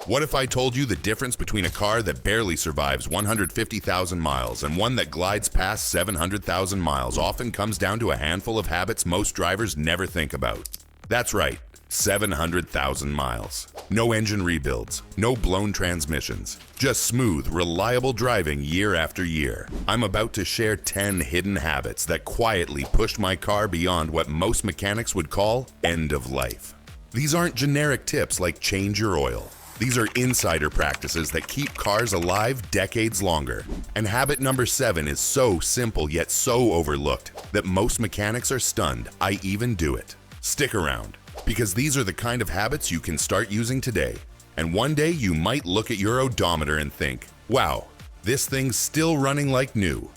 What if I told you the difference between a car that barely survives 150,000 miles and one that glides past 700,000 miles often comes down to a handful of habits most drivers never think about? That's right, 700,000 miles. No engine rebuilds, no blown transmissions, just smooth, reliable driving year after year. I'm about to share 10 hidden habits that quietly pushed my car beyond what most mechanics would call end of life. These aren't generic tips like change your oil. These are insider practices that keep cars alive decades longer. And habit number 7 is so simple yet so overlooked that most mechanics are stunned I even do it. Stick around, because these are the kind of habits you can start using today. And one day you might look at your odometer and think, wow, this thing's still running like new.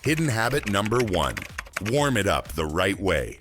Hidden habit number 1, warm it up the right way.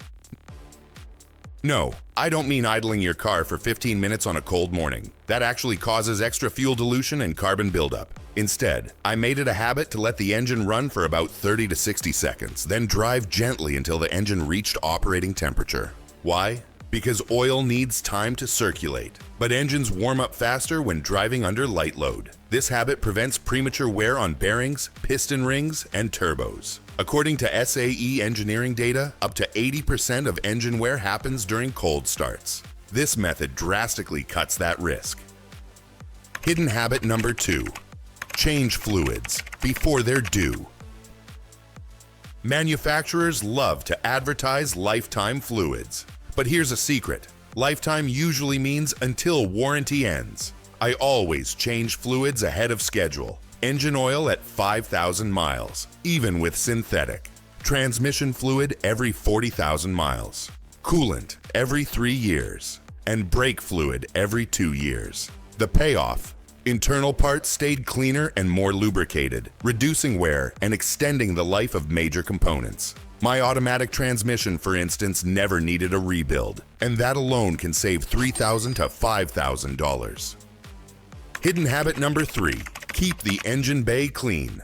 No, I don't mean idling your car for 15 minutes on a cold morning. That actually causes extra fuel dilution and carbon buildup. Instead, I made it a habit to let the engine run for about 30 to 60 seconds, then drive gently until the engine reached operating temperature. Why? Because oil needs time to circulate, but engines warm up faster when driving under light load. This habit prevents premature wear on bearings, piston rings, and turbos. According to SAE engineering data, up to 80% of engine wear happens during cold starts. This method drastically cuts that risk. Hidden habit number 2, change fluids before they're due. Manufacturers love to advertise lifetime fluids. But here's a secret. Lifetime usually means until warranty ends. I always change fluids ahead of schedule. Engine oil at 5,000 miles, even with synthetic. Transmission fluid every 40,000 miles. Coolant every 3 years. And brake fluid every 2 years. The payoff? Internal parts stayed cleaner and more lubricated, reducing wear and extending the life of major components. My automatic transmission, for instance, never needed a rebuild, and that alone can save $3,000 to $5,000. Hidden habit number 3, keep the engine bay clean.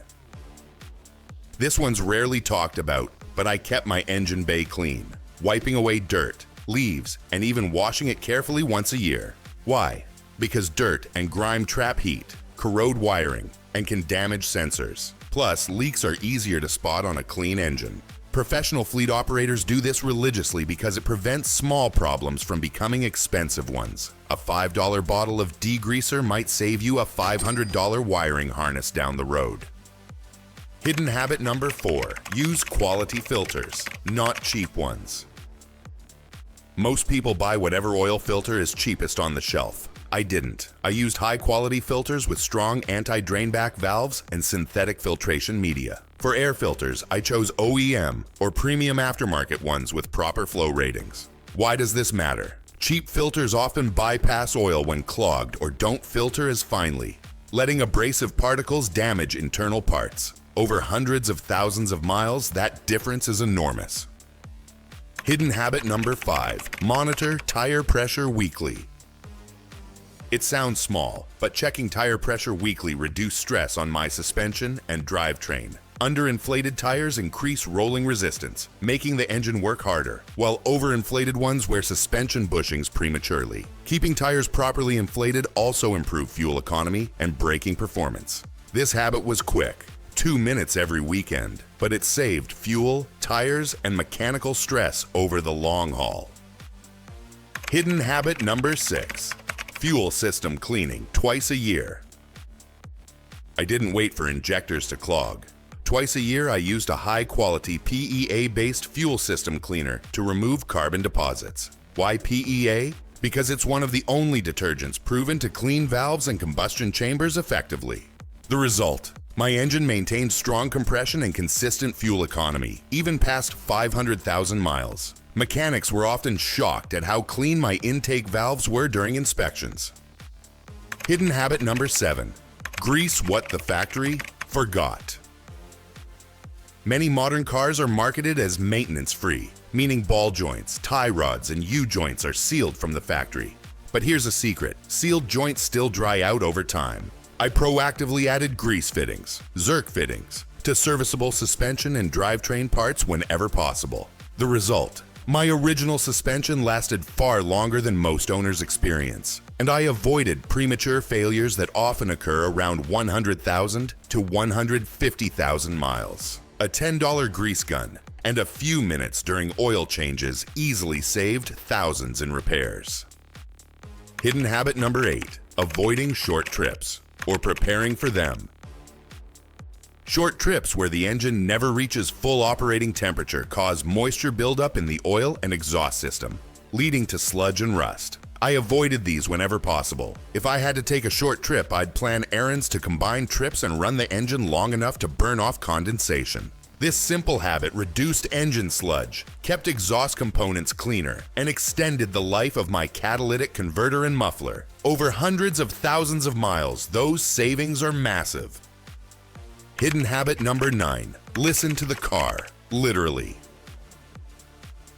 This one's rarely talked about, but I kept my engine bay clean, wiping away dirt, leaves, and even washing it carefully once a year. Why? Because dirt and grime trap heat, corrode wiring, and can damage sensors. Plus, leaks are easier to spot on a clean engine. Professional fleet operators do this religiously because it prevents small problems from becoming expensive ones. A $5 bottle of degreaser might save you a $500 wiring harness down the road. Hidden habit number 4, use quality filters, not cheap ones. Most people buy whatever oil filter is cheapest on the shelf. I didn't. I used high-quality filters with strong anti-drainback valves and synthetic filtration media. For air filters, I chose OEM or premium aftermarket ones with proper flow ratings. Why does this matter? Cheap filters often bypass oil when clogged or don't filter as finely, letting abrasive particles damage internal parts. Over hundreds of thousands of miles, that difference is enormous. Hidden habit number 5, monitor tire pressure weekly. It sounds small, but checking tire pressure weekly reduced stress on my suspension and drivetrain. Underinflated tires increase rolling resistance, making the engine work harder, while overinflated ones wear suspension bushings prematurely. Keeping tires properly inflated also improves fuel economy and braking performance. This habit was quick, 2 minutes every weekend, but it saved fuel, tires, and mechanical stress over the long haul. Hidden habit number 6. Fuel system cleaning twice a year. I didn't wait for injectors to clog. Twice a year, I used a high-quality PEA-based fuel system cleaner to remove carbon deposits. Why PEA? Because it's one of the only detergents proven to clean valves and combustion chambers effectively. The result? My engine maintained strong compression and consistent fuel economy, even past 500,000 miles. Mechanics were often shocked at how clean my intake valves were during inspections. Hidden habit number 7. Grease what the factory forgot. Many modern cars are marketed as maintenance-free, meaning ball joints, tie rods, and U-joints are sealed from the factory. But here's a secret, sealed joints still dry out over time. I proactively added grease fittings, Zerk fittings, to serviceable suspension and drivetrain parts whenever possible. The result? My original suspension lasted far longer than most owners experience, and I avoided premature failures that often occur around 100,000 to 150,000 miles. A $10 grease gun and a few minutes during oil changes easily saved thousands in repairs. Hidden habit number 8, avoiding short trips or preparing for them. Short trips where the engine never reaches full operating temperature cause moisture buildup in the oil and exhaust system, leading to sludge and rust. I avoided these whenever possible. If I had to take a short trip, I'd plan errands to combine trips and run the engine long enough to burn off condensation. This simple habit reduced engine sludge, kept exhaust components cleaner, and extended the life of my catalytic converter and muffler. Over hundreds of thousands of miles, those savings are massive. Hidden habit number 9, listen to the car, literally.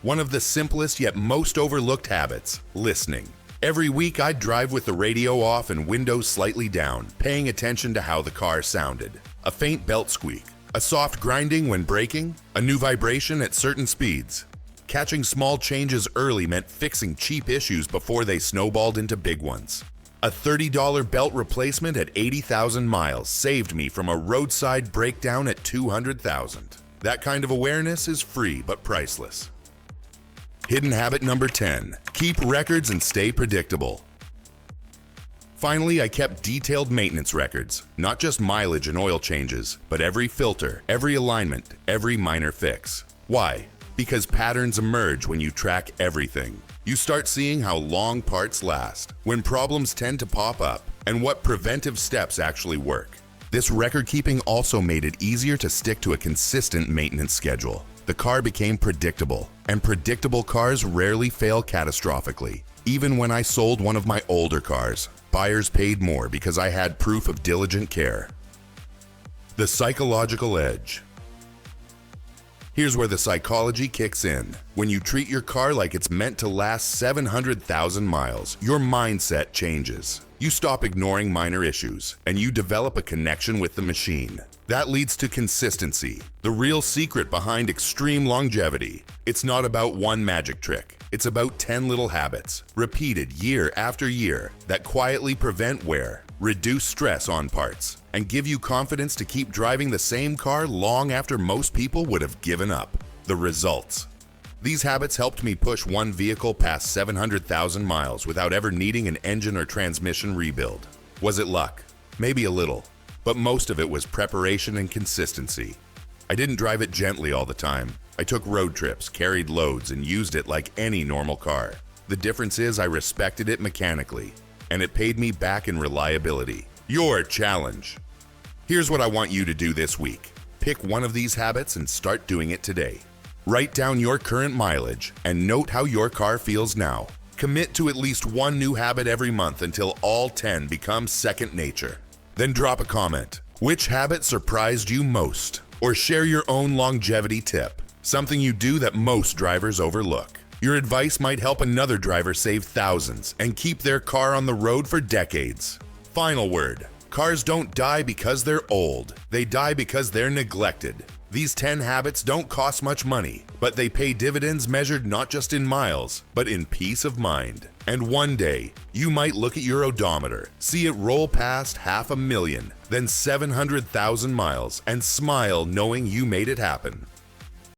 One of the simplest yet most overlooked habits, listening. Every week I'd drive with the radio off and windows slightly down, paying attention to how the car sounded. A faint belt squeak, a soft grinding when braking, a new vibration at certain speeds. Catching small changes early meant fixing cheap issues before they snowballed into big ones. A $30 belt replacement at 80,000 miles saved me from a roadside breakdown at 200,000. That kind of awareness is free but priceless. Hidden habit number 10, keep records and stay predictable. Finally, I kept detailed maintenance records, not just mileage and oil changes, but every filter, every alignment, every minor fix. Why? Because patterns emerge when you track everything. You start seeing how long parts last, when problems tend to pop up, and what preventive steps actually work. This record keeping also made it easier to stick to a consistent maintenance schedule. The car became predictable, and predictable cars rarely fail catastrophically. Even when I sold one of my older cars, buyers paid more because I had proof of diligent care. The psychological edge. Here's where the psychology kicks in. When you treat your car like it's meant to last 700,000 miles, your mindset changes. You stop ignoring minor issues, and you develop a connection with the machine. That leads to consistency, the real secret behind extreme longevity. It's not about one magic trick. It's about 10 little habits, repeated year after year, that quietly prevent wear, reduce stress on parts, and give you confidence to keep driving the same car long after most people would have given up. The results. These habits helped me push one vehicle past 700,000 miles without ever needing an engine or transmission rebuild. Was it luck? Maybe a little, but most of it was preparation and consistency. I didn't drive it gently all the time. I took road trips, carried loads, and used it like any normal car. The difference is I respected it mechanically, and it paid me back in reliability. Your challenge. Here's what I want you to do this week. Pick one of these habits and start doing it today. Write down your current mileage and note how your car feels now. Commit to at least one new habit every month until all 10 become second nature. Then drop a comment. Which habit surprised you most? Or share your own longevity tip, something you do that most drivers overlook. Your advice might help another driver save thousands and keep their car on the road for decades. Final word. Cars don't die because they're old. They die because they're neglected. These 10 habits don't cost much money, but they pay dividends measured not just in miles, but in peace of mind. And one day, you might look at your odometer, see it roll past 500,000, then 700,000 miles, and smile knowing you made it happen.